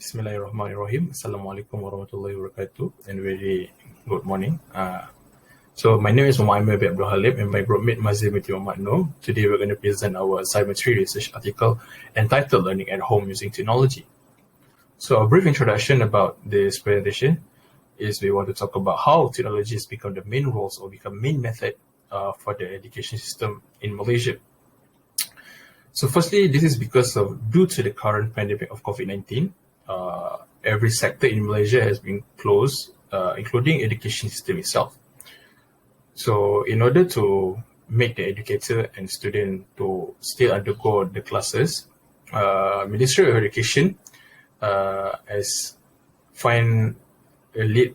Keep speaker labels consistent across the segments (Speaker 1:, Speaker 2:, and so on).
Speaker 1: Bismillahirrahmanirrahim. Assalamualaikum warahmatullahi wabarakatuh, and very good morning. So my name is Muhammad Abdul Halim, and my groupmate Mazir Binti Muhammad Noor. Today we're going to present our assignment 3 research article entitled Learning at Home Using Technology. So a brief introduction about this presentation is we want to talk about how technology has become the main roles or become main method for the education system in Malaysia. So firstly, this is because of due to the current pandemic of COVID-19, every sector in Malaysia has been closed, including education system itself. So in order to make the educator and student to still undergo the classes, Ministry of Education has find a lead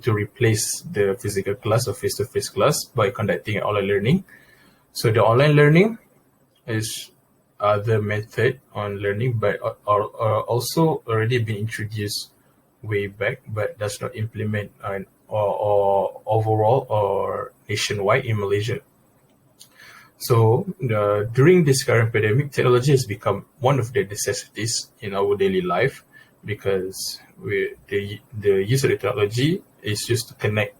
Speaker 1: to replace the physical class or face-to-face class by conducting online learning. So the online learning is other method on learning, but are also already been introduced way back, but does not implement or overall or nationwide in Malaysia. So during this current pandemic, technology has become one of the necessities in our daily life because the use of the technology is used to connect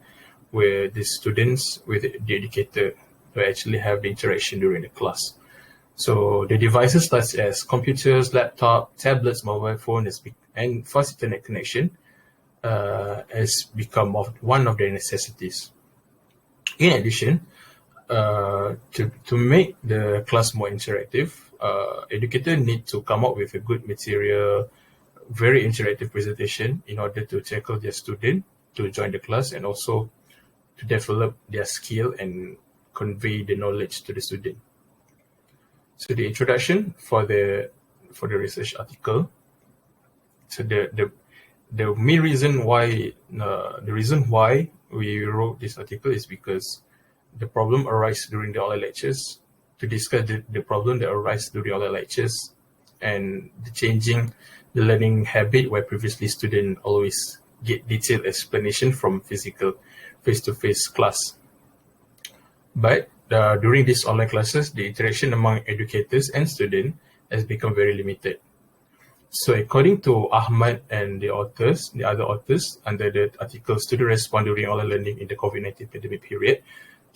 Speaker 1: with the students with the educator to actually have the interaction during the class. So the devices such as computers, laptop, tablets, mobile phones, and fast internet connection has become one of their necessities. In addition, to make the class more interactive, educators need to come up with a good material, very interactive presentation in order to tackle their student to join the class and also to develop their skill and convey the knowledge to the student. So the introduction for the research article. So the main reason why we wrote this article is because the problem arises during the online lectures. To discuss the problem that arises during online lectures and the changing the learning habit where previously students always get detailed explanation from physical face-to-face class. But during these online classes, the interaction among educators and students has become very limited. So according to Ahmad and the other authors under the article Student Response During Online Learning in the COVID-19 Pandemic Period,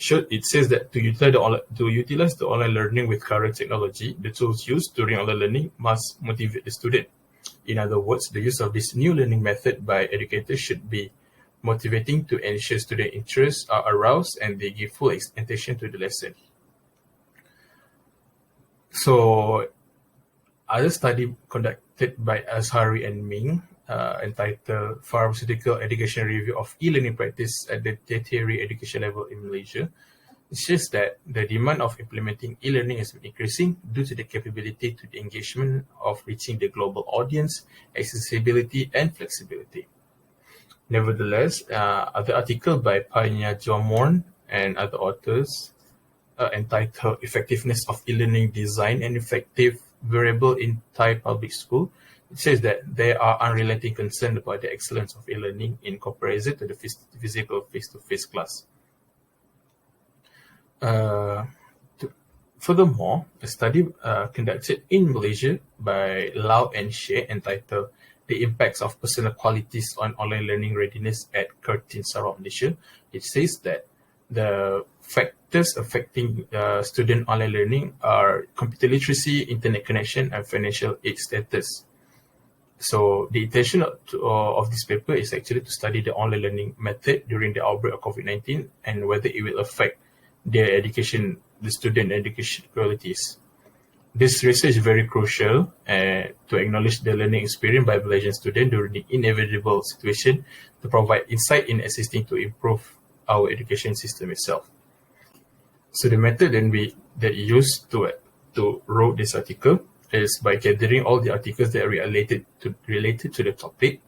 Speaker 1: it says that to utilize the online learning with current technology, the tools used during online learning must motivate the student. In other words, the use of this new learning method by educators should be motivating to ensure student interests are aroused and they give full attention to the lesson. So, other study conducted by Azhari and Ming entitled Pharmaceutical Education Review of E-Learning Practice at the Tertiary Education Level in Malaysia, it shows that the demand of implementing e-learning has been increasing due to the capability to the engagement of reaching the global audience, accessibility, and flexibility. Nevertheless, other article by Panya Jomorn and other authors entitled Effectiveness of E-Learning Design and Effective Variable in Thai Public School, it says that there are unrelenting concern about the excellence of e-learning in comparison to the physical face-to-face class. Furthermore, a study conducted in Malaysia by Lau and Shea entitled The Impacts of Personal Qualities on Online Learning Readiness at Kertin, Sarawak, Malaysia, it says that the factors affecting student online learning are computer literacy, internet connection, and financial aid status. So the intention of this paper is actually to study the online learning method during the outbreak of COVID-19 and whether it will affect the student education qualities. This research is very crucial to acknowledge the learning experience by Malaysian students during the inevitable situation to provide insight in assisting to improve our education system itself. So the method that used to wrote this article is by gathering all the articles that are related to the topic,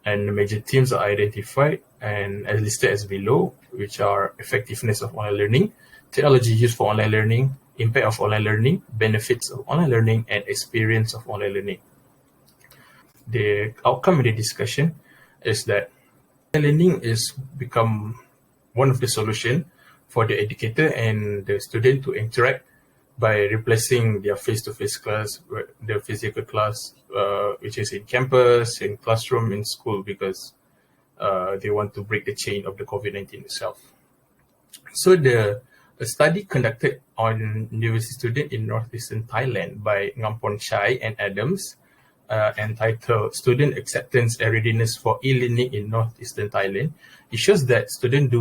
Speaker 1: and the major themes are identified and as listed as below, which are effectiveness of online learning, technology used for online learning, impact of online learning, benefits of online learning, and experience of online learning. The outcome of the discussion is that learning is become one of the solutions for the educator and the student to interact by replacing their face-to-face class, the physical class, which is in campus, in classroom, in school, because they want to break the chain of the COVID-19 itself. So a study conducted on university student in northeastern Thailand by Ngampon Chai and Adams, entitled Student Acceptance and Readiness for E-Learning in Northeastern Thailand. It shows that students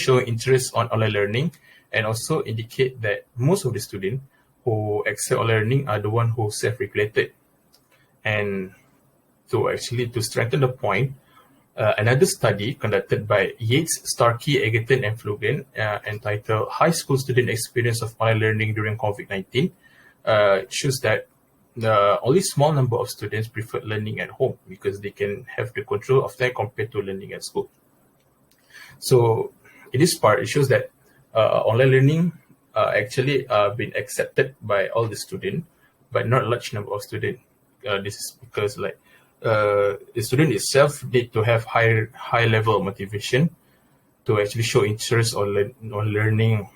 Speaker 1: showing interest on online learning, and also indicate that most of the students who excel online learning are the ones who self-regulated. And to strengthen the point, another study conducted by Yates, Starkey, Egerton, and Flugen, entitled High School Student Experience of Online Learning During COVID-19, shows that only small number of students prefer learning at home because they can have the control of that compared to learning at school. So in this part, it shows that online learning actually been accepted by all the students, but not a large number of students. This is because the student itself need to have high level of motivation to actually show interest on learning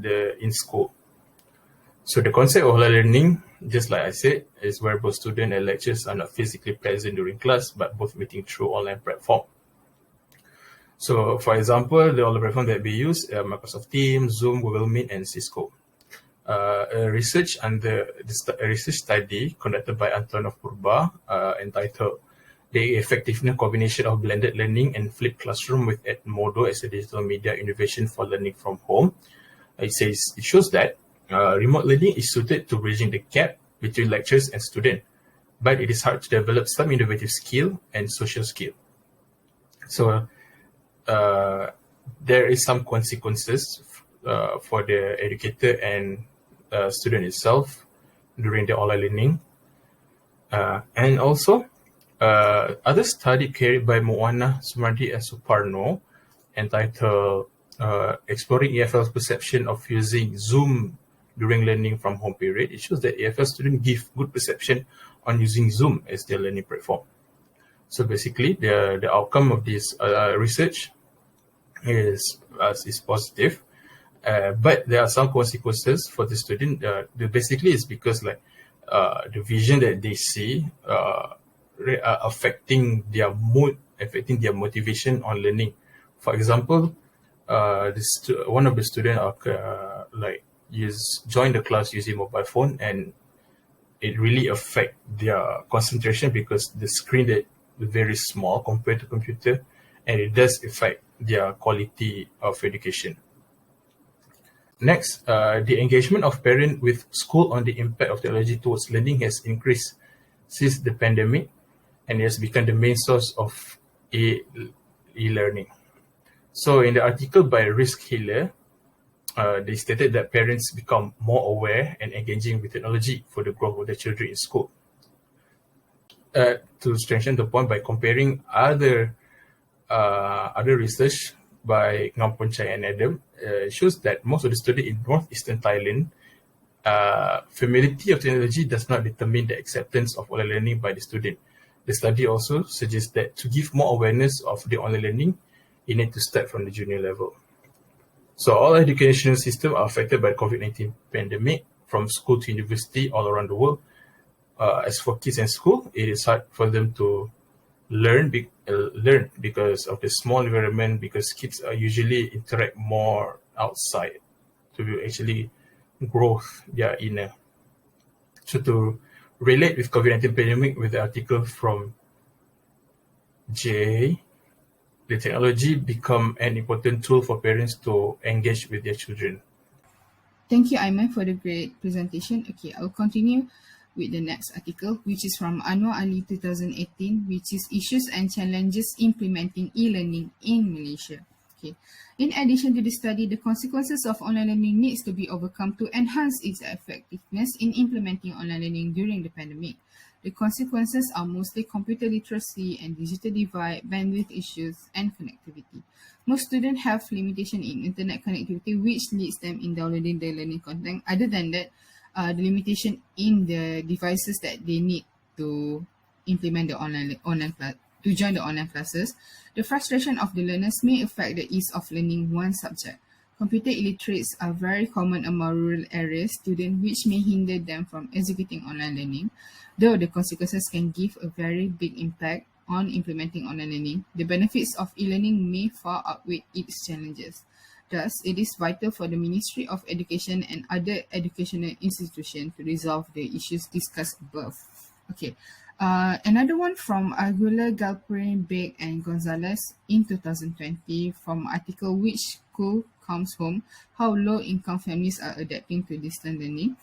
Speaker 1: in school. So the concept of online learning, just like I said, is where both student and lecturers are not physically present during class, but both meeting through online platform. So, for example, the online platform that we use, Microsoft Teams, Zoom, Google Meet, and Cisco. A research study conducted by Antonov Purba, entitled The Effectiveness Combination of Blended Learning and Flipped Classroom with Edmodo as a Digital Media Innovation for Learning from Home. It shows that remote learning is suited to bridging the gap between lecturers and students, but it is hard to develop some innovative skill and social skill. So there is some consequences for the educator and student itself during the online learning. And also, other study carried by Moana, Sumardi, and Suparno, entitled Exploring EFL's Perception of Using Zoom During Learning from Home period. It shows that EFL students give good perception on using Zoom as their learning platform. So basically, the outcome of this research is positive, but there are some consequences for the student. Basically, it's because the vision that they see are affecting their mood, affecting their motivation on learning. For example, one of the students join the class using mobile phone, and it really affect their concentration because the screen is very small compared to computer, and it does affect their quality of education. Next, the engagement of parents with school on the impact of technology towards learning has increased since the pandemic, and it has become the main source of e-learning. So in the article by Risk Healer, they stated that parents become more aware and engaging with technology for the growth of their children in school. To strengthen the point, by comparing other research by Ngampon Chai and Adam, shows that most of the students in northeastern Thailand, familiarity of technology does not determine the acceptance of online learning by the student. The study also suggests that to give more awareness of the online learning, you need to start from the junior level. So all educational systems are affected by the COVID-19 pandemic, from school to university all around the world. As for kids in school, it is hard for them to learn because of the small environment, because kids are usually interact more outside to actually grow their inner. So to relate with COVID-19 pandemic with the article from Jay, the technology become an important tool for parents to engage with their children.
Speaker 2: Thank you, Aiman, for the great presentation. Okay, I'll continue with the next article, which is from Anwar Ali 2018, which is Issues and Challenges Implementing E-Learning in Malaysia. Okay. In addition to the study, the consequences of online learning needs to be overcome to enhance its effectiveness in implementing online learning during the pandemic. The consequences are mostly computer literacy and digital divide, bandwidth issues, and connectivity. Most students have limitation in internet connectivity, which leads them in downloading the learning content. Other than that, the limitation in the devices that they need to implement the online class, to join the online classes. The frustration of the learners may affect the ease of learning one subject. Computer illiterates are very common among rural areas students, which may hinder them from executing online learning. Though the consequences can give a very big impact on implementing online learning, the benefits of e-learning may far outweigh its challenges. Thus, it is vital for the Ministry of Education and other educational institutions to resolve the issues discussed above. Okay. Another one from Aguilar, Galperin, Beck, and Gonzalez in 2020 from article Which School Comes Home? How Low-Income Families Are Adapting to Distance Learning.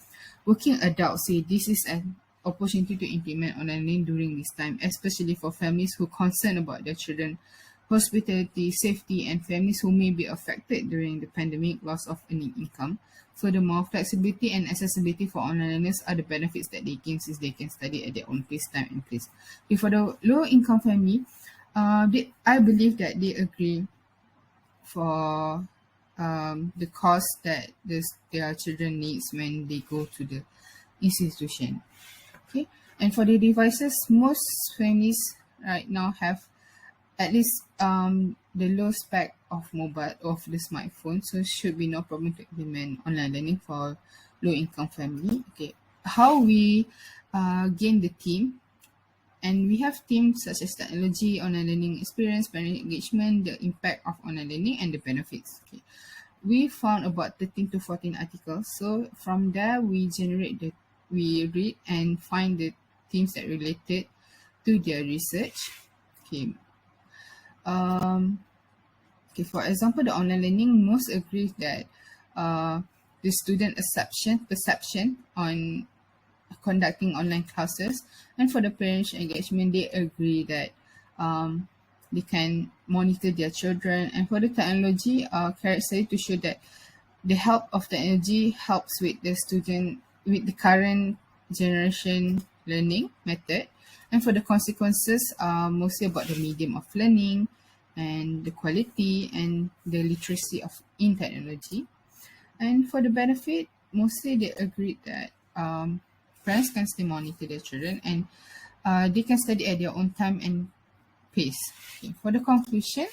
Speaker 2: Working adults say this is an opportunity to implement online learning during this time, especially for families who are concerned about their children, hospitality, safety, and families who may be affected during the pandemic, loss of earning income. Furthermore, flexibility and accessibility for online learners are the benefits that they gain since they can study at their own pace, time, and place. Okay, for the low-income family, I believe that they agree for the cost that their children needs when they go to the institution. Okay, and for the devices, most families right now have at least the low spec of mobile of the smartphone, so should be no problem to implement online learning for low income family. Okay, how we gain the team, and we have teams such as technology, online learning experience, parent engagement, the impact of online learning, and the benefits. Okay, we found about 13 to 14 articles, so from there we read and find the themes that related to their research. Okay. For example, the online learning, most agree that the student perception on conducting online classes, and for the parents engagement, they agree that they can monitor their children, and for the technology, characteristic to show that the help of technology helps with the student with the current generation learning method, and for the consequences, mostly about the medium of learning and the quality and the literacy in technology. And for the benefit, mostly they agreed that parents can still monitor their children, and they can study at their own time and pace. Okay. For the conclusion,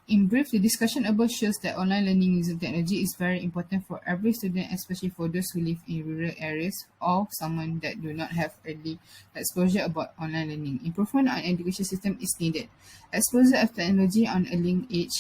Speaker 2: in brief, the discussion above shows that online learning using technology is very important for every student, especially for those who live in rural areas or someone that do not have early exposure about online learning. Improvement on education system is needed. Exposure of technology on early age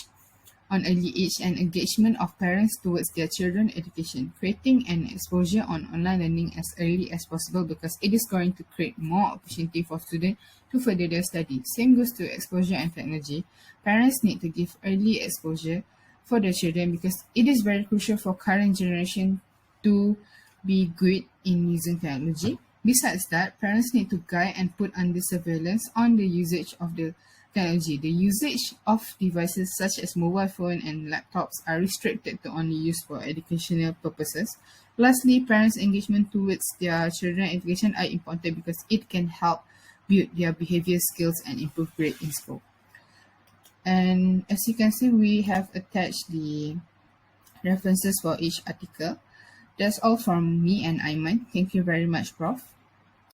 Speaker 2: and engagement of parents towards their children's education, creating an exposure on online learning as early as possible, because it is going to create more opportunity for students to further their study. Same goes to exposure and technology. Parents need to give early exposure for their children, because it is very crucial for current generation to be good in using technology. Besides that, parents need to guide and put under surveillance on the usage of the technology. The usage of devices such as mobile phone and laptops are restricted to only use for educational purposes. Lastly, parents' engagement towards their children's education are important because it can help build their behavior skills and improve grade in school. And as you can see, we have attached the references for each article. That's all from me and Aiman. Thank you very much, Prof.